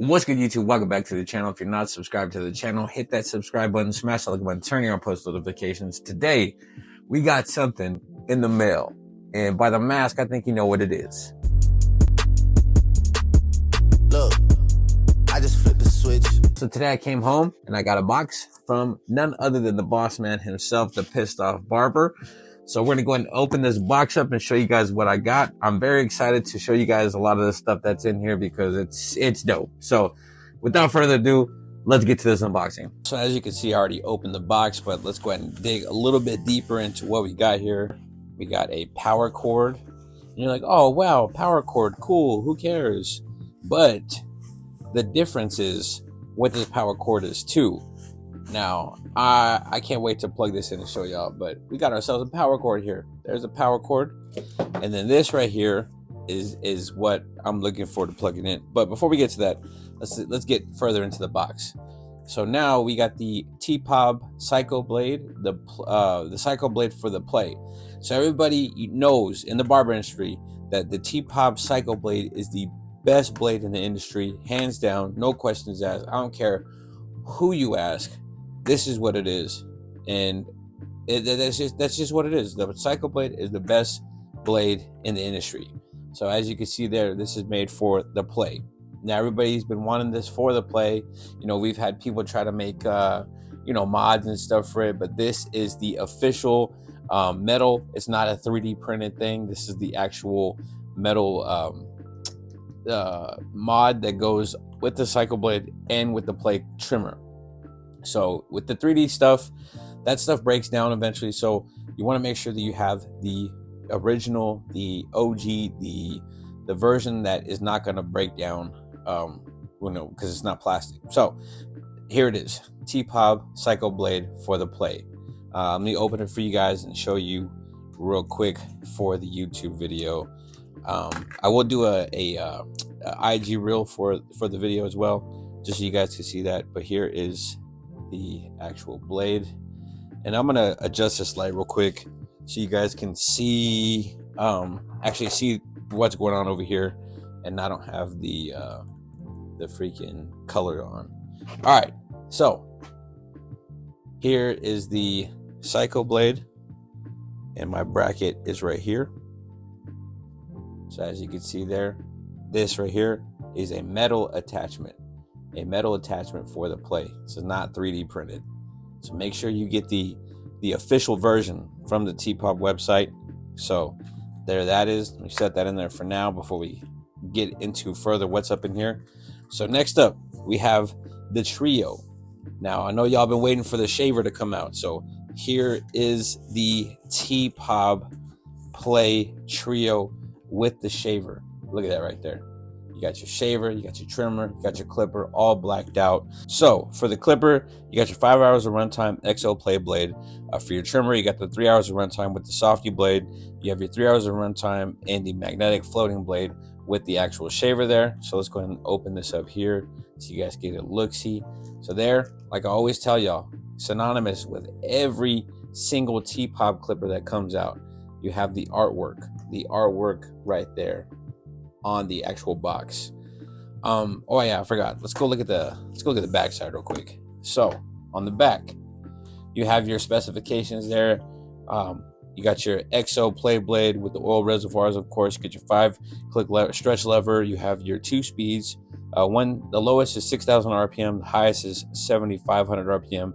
What's good, YouTube? Welcome back to the channel. If you're not subscribed to the channel, hit that subscribe button, smash that like button, turn on post notifications. Today, we got something in the mail. And by the mask, I think you know what it is. Look, I just flipped the switch. So today I came home and I got a box from none other than the boss man himself, the Pissed Off Barber. So we're going to go ahead and open this box up and show you guys what I got. I'm very excited to show you guys a lot of the stuff that's in here because it's dope. So without further ado, let's get to this unboxing. So as you can see, I already opened the box, but let's go ahead and dig a little bit deeper into what we got here. We got a power cord. And you're like, oh, wow, power cord, cool, who cares? But the difference is what this power cord is too. Now, I can't wait to plug this in and show y'all, but we got ourselves a power cord here. There's a power cord. And then this right here is what I'm looking for to plug it in. But before we get to that, let's get further into the box. So now we got the TPOB Psycho Blade, the Psycho Blade for the Play. So everybody knows in the barber industry that the TPOB Psycho Blade is the best blade in the industry, hands down, no questions asked. I don't care who you ask. This is what it is, and that's just what it is. The Psycho Blade is the best blade in the industry. So as you can see there, this is made for the Play. Now everybody's been wanting this for the Play. You know, we've had people try to make mods and stuff for it, but this is the official metal. It's not a 3D printed thing. This is the actual metal mod that goes with the Psycho Blade and with the Play trimmer. So with the 3D stuff, that stuff breaks down eventually. So you want to make sure that you have the original, the OG, the version that is not going to break down, because it's not plastic. So here it is, TPOB Psycho Blade for the Play. Let me open it for you guys and show you real quick for the YouTube video. I will do a IG reel for the video as well, just so you guys can see that. But here is the actual blade, and I'm gonna adjust this light real quick so you guys can see actually see what's going on over here, and I don't have the freaking color on. All right, so here is the Psycho Blade, and my bracket is right here. So as you can see there, this right here is a metal attachment. A metal attachment for the Play. So it's not 3D printed. So make sure you get the official version from the TPOB website. So there that is. Let me set that in there for now before we get into further what's up in here. So next up, we have the Trio. Now, I know y'all been waiting for the shaver to come out. So here is the TPOB Play Trio with the shaver. Look at that right there. You got your shaver, you got your trimmer, you got your clipper, all blacked out. So for the clipper, you got your 5 hours of runtime XO Play blade. For your trimmer, you got the 3 hours of runtime with the softy blade. You have your 3 hours of runtime and the magnetic floating blade with the actual shaver there. So let's go ahead and open this up here so you guys get a look-see. So there, like I always tell y'all, synonymous with every single TPOB clipper that comes out, you have the artwork right there on the actual box. Oh yeah, I forgot. Let's go look at the back side real quick. So on the back, you have your specifications there. You got your XO Play blade with the oil reservoirs, of course. You get your 5-click stretch lever. You have your 2 speeds. The lowest is 6,000 RPM. The highest is 7,500 RPM.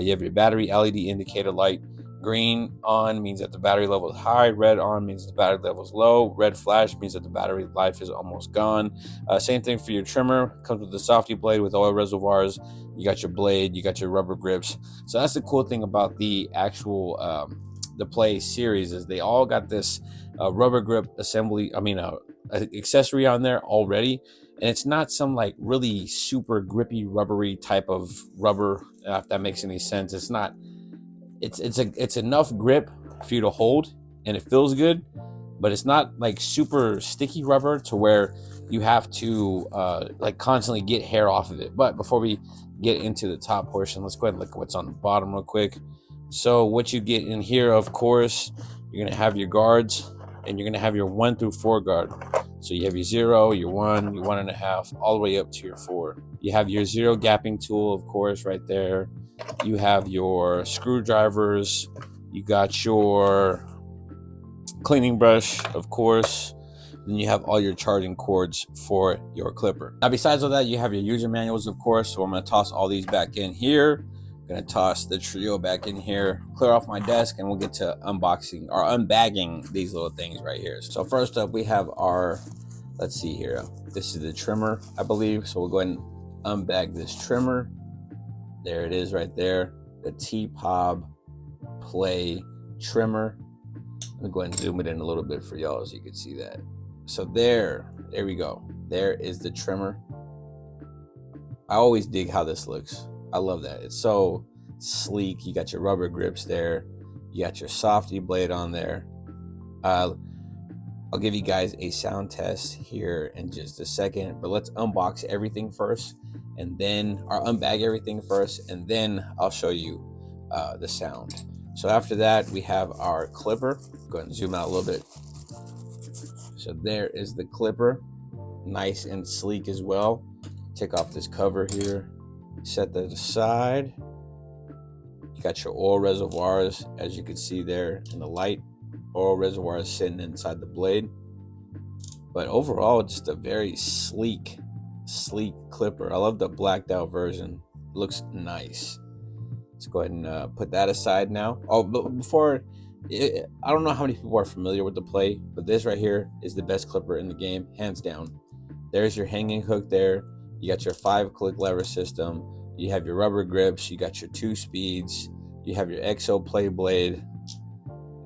You have your battery LED indicator light. Green on means that the battery level is high. Red on means the battery level is low. Red flash means that the battery life is almost gone. Same thing for your trimmer. Comes with the softy blade with oil reservoirs. You got your blade. You got your rubber grips. So that's the cool thing about the actual the Play series, is they all got this rubber grip assembly. Accessory on there already, and it's not some like really super grippy rubbery type of rubber. If that makes any sense, it's not. It's enough grip for you to hold, and it feels good, but it's not like super sticky rubber to where you have to like constantly get hair off of it. But before we get into the top portion, let's go ahead and look at what's on the bottom real quick. So what you get in here, of course, you're gonna have your guards, and you're gonna have your 1 through 4 guard. So you have your 0, your 1, your 1.5, all the way up to your 4. You have your 0 gapping tool, of course, right there. You have your screwdrivers. You got your cleaning brush, of course. Then you have all your charging cords for your clipper. Now, besides all that, you have your user manuals, of course. So I'm going to toss all these back in here. I'm going to toss the Trio back in here, clear off my desk, and we'll get to unboxing or unbagging these little things right here. So first up, we have our, let's see here. This is the trimmer, I believe. So we'll go ahead and unbag this trimmer. There it is right there. The TPOB Play trimmer. Let me go ahead and zoom it in a little bit for y'all so you can see that. So there we go. There is the trimmer. I always dig how this looks. I love that. It's so sleek. You got your rubber grips there. You got your softy blade on there. I'll give you guys a sound test here in just a second, but let's unbox everything first and then, or unbag everything first, and then I'll show you the sound. So after that, we have our clipper. Go ahead and zoom out a little bit. So there is the clipper, nice and sleek as well. Take off this cover here, set that aside. You got your oil reservoirs, as you can see there in the light. Oil reservoirs sitting inside the blade. But overall, just a very sleek clipper. I love the blacked out version. Looks nice. Let's go ahead and put that aside now. Oh, but before, I don't know how many people are familiar with the Play, but this right here is the best clipper in the game, hands down. There's your hanging hook there. You got your 5-click lever system. You have your rubber grips. You got your 2 speeds. You have your XO Play blade.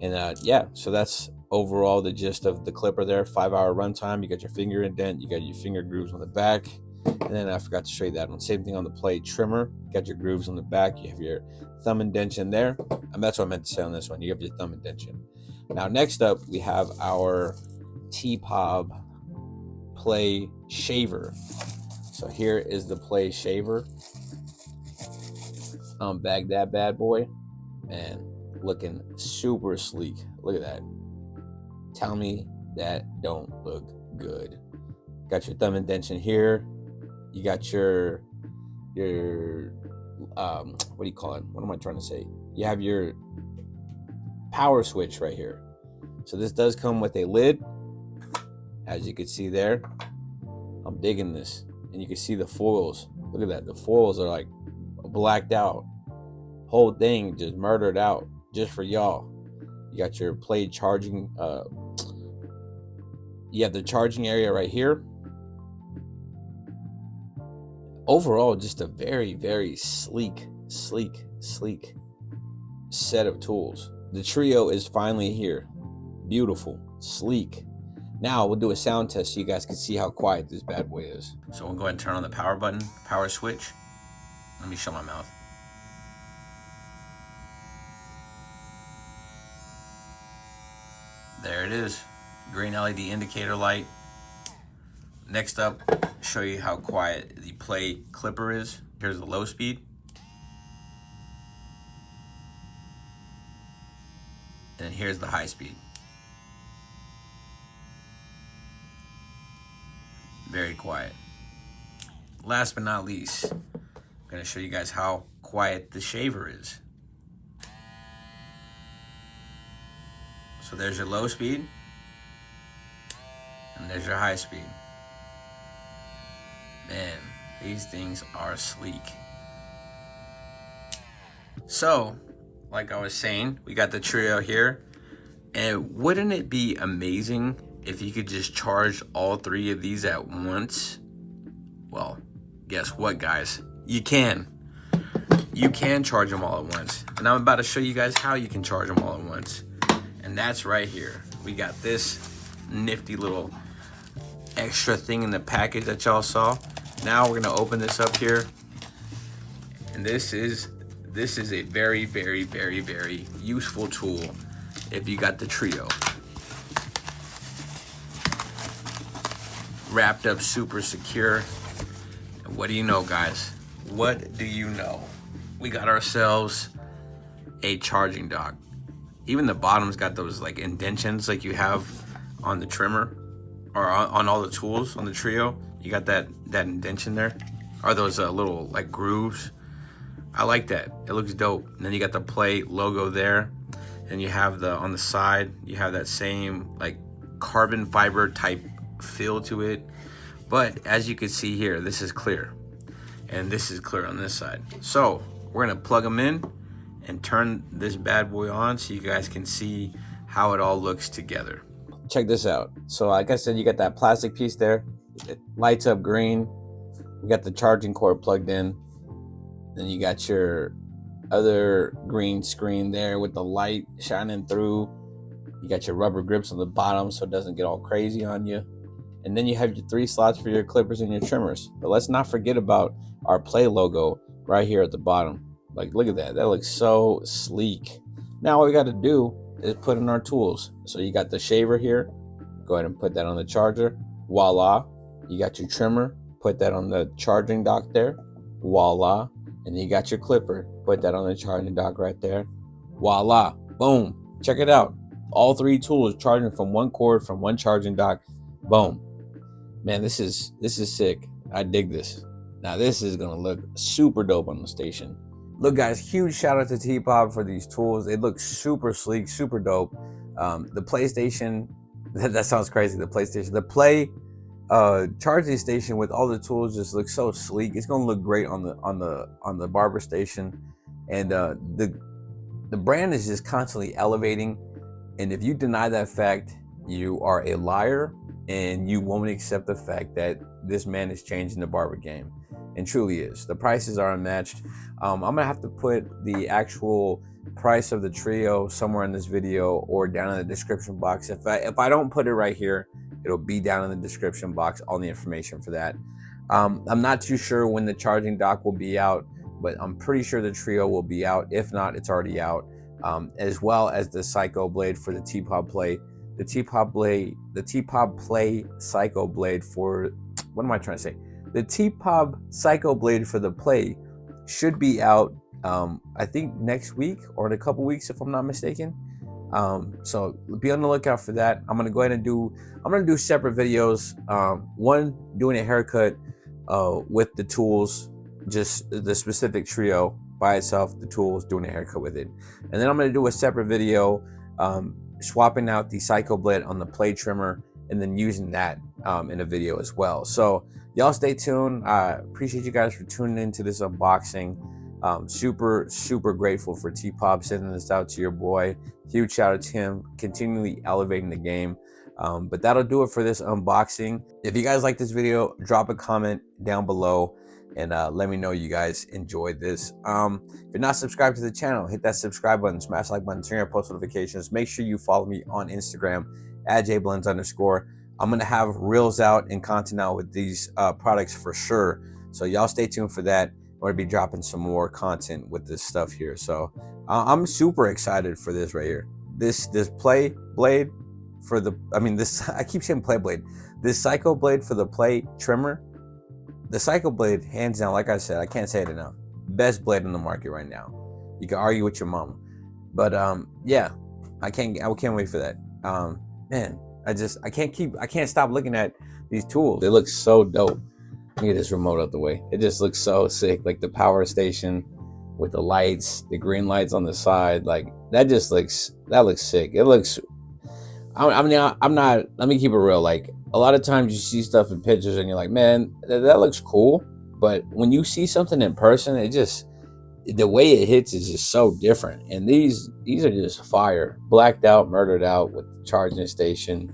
And yeah, so that's overall the gist of the clipper there. 5-hour runtime. You got your finger indent. You got your finger grooves on the back. And then I forgot to show you that one. Same thing on the Play trimmer. You got your grooves on the back. You have your thumb indentation there. And that's what I meant to say on this one. You have your thumb indentation. Now, next up, we have our TPOB Play shaver. So here is the Play shaver. Unbag that bad boy. Man, looking super sleek. Look at that. Tell me that don't look good. Got your thumb indentation here. You got your what do you call it? What am I trying to say? You have your power switch right here. So this does come with a lid, as you can see there. I'm digging this, and you can see the foils. Look at that. The foils are like blacked out. Whole thing just murdered out just for y'all. You got your Play charging. You have the charging area right here. Overall, just a very, very sleek set of tools. The Trio is finally here. Beautiful, sleek. Now we'll do a sound test so you guys can see how quiet this bad boy is. So we'll go ahead and turn on the power button, power switch. Let me show my mouth. There it is. Green LED indicator light. Next up, show you how quiet the Play clipper is. Here's the low speed. And here's the high speed. Very quiet. Last but not least, I'm gonna show you guys how quiet the shaver is. So there's your low speed, and there's your high speed. Man, these things are sleek. So, like I was saying, we got the Trio here. And wouldn't it be amazing if you could just charge all 3 of these at once? Well, guess what, guys? You can. You can charge them all at once. And I'm about to show you guys how you can charge them all at once. And that's right here. We got this nifty little extra thing in the package that y'all saw. Now we're gonna open this up here, and this is a very, very, very, very useful tool if you got the Trio. Wrapped up super secure. And what do you know, guys? What do you know? We got ourselves a charging dock. Even the bottom's got those like indentions like you have on the trimmer. or on all the tools on the Trio, you got that indentation there, or those little like grooves. I like that. It looks dope. And then you got the Play logo there, and you have on the side, you have that same like carbon fiber type feel to it. But as you can see here, this is clear, and this is clear on this side. So we're gonna plug them in and turn this bad boy on so you guys can see how it all looks together. Check this out. So like I said, you got that plastic piece there. It lights up green. You got the charging cord plugged in. Then you got your other green screen there with the light shining through. You got your rubber grips on the bottom so it doesn't get all crazy on you. And then you have your 3 slots for your clippers and your trimmers. But let's not forget about our Play logo right here at the bottom. Like, look at that. That looks so sleek. Now all we got to do is put in our tools. So you got the shaver here. Go ahead and put that on the charger. Voila. You got your trimmer. Put that on the charging dock there. Voila. And then you got your clipper. Put that on the charging dock right there. Voila. Boom. Check it out. All 3 tools charging from one cord from one charging dock. Boom. Man, this is sick. I dig this. Now this is gonna look super dope on the station. Look, guys, huge shout out to TPOB for these tools. They look super sleek, super dope. The PlayStation, that sounds crazy. The PlayStation, the Play charging station with all the tools just looks so sleek. It's gonna look great on the barber station, and the brand is just constantly elevating. And if you deny that fact, you are a liar, and you won't accept the fact that this man is changing the barber game, and truly is. The prices are unmatched. I'm gonna have to put the actual price of the Trio somewhere in this video or down in the description box. If I don't put it right here, it'll be down in the description box, all the information for that. I'm not too sure when the charging dock will be out, but I'm pretty sure the Trio will be out. If not, it's already out. As well as the Psycho Blade for the TPOB Play. The TPOB Play Psycho Blade for, what am I trying to say? The TPOB Psycho Blade for the Play should be out, I think next week or in a couple weeks, if I'm not mistaken. So be on the lookout for that. I'm gonna go ahead and do separate videos. One doing a haircut with the tools, just the specific Trio by itself, the tools, doing a haircut with it, and then I'm gonna do a separate video swapping out the Psycho Blade on the Play trimmer and then using that in a video as well. So y'all stay tuned. I appreciate you guys for tuning into this unboxing. Super grateful for TPOB sending this out to your boy. Huge shout out to him, continually elevating the game. But that'll do it for this unboxing. If you guys like this video, drop a comment down below and let me know you guys enjoyed this. If you're not subscribed to the channel, hit that subscribe button, smash like button, turn on post notifications. Make sure you follow me on Instagram at Jayblends_. I'm gonna have reels out and content out with these products for sure. So y'all stay tuned for that. We're gonna be dropping some more content with this stuff here. So I'm super excited for this right here. This Play Blade for the, I keep saying Play Blade. This Psycho Blade for the Play trimmer. The Psycho Blade, hands down, like I said, I can't say it enough. Best blade on the market right now. You can argue with your mama, but yeah, I can't wait for that. Man, I can't stop looking at these tools. They look so dope. Let me get this remote out the way. It just looks so sick. Like the power station with the lights, the green lights on the side, like that looks sick. It looks, I'm not, let me keep it real. Like a lot of times you see stuff in pictures and you're like, man, that looks cool. But when you see something in person, it just, the way it hits is just so different. And these are just fire. Blacked out, murdered out with the charging station,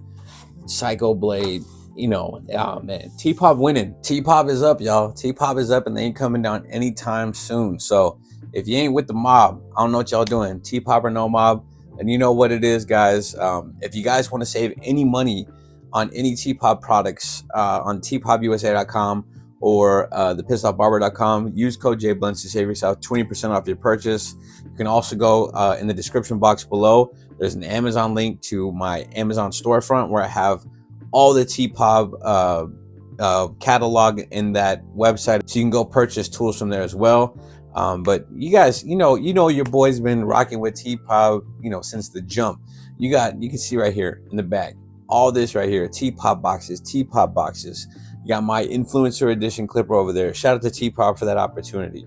Psycho Blade, you know, oh man, TPOB winning. TPOB is up, y'all. TPOB is up and they ain't coming down anytime soon. So if you ain't with the mob, I don't know what y'all doing. TPOB or no mob. And you know what it is, guys. If you guys want to save any money on any TPOB products on tpobUSA.com or thepissedoffbarber.com, use code Jayblends to save yourself 20% off your purchase. You can also go in the description box below. There's an Amazon link to my Amazon storefront where I have all the TPOB catalog in that website, so you can go purchase tools from there as well. But you guys, you know your boy's been rocking with TPOB, since the jump. You can see right here in the back all this right here, T-Pop boxes, T-Pop boxes. You got my influencer edition clipper over there. Shout out to T-Pop for that opportunity.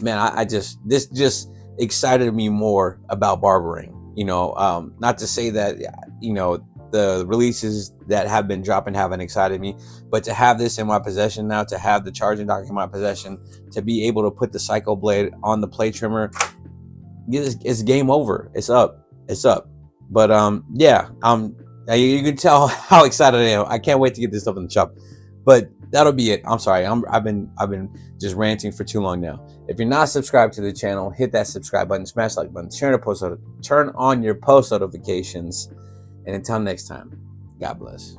Man, I just, this just excited me more about barbering. You know, not to say that, you know, the releases that have been dropping haven't excited me, but to have this in my possession now, to have the charging dock in my possession, to be able to put the cycle blade on the plate trimmer, it's game over. It's up. It's up. But yeah, you can tell how excited I am. I can't wait to get this stuff in the shop. But that'll be it. I'm sorry. I've been just ranting for too long now. If you're not subscribed to the channel, hit that subscribe button, smash the like button, turn on your post notifications. And until next time, God bless.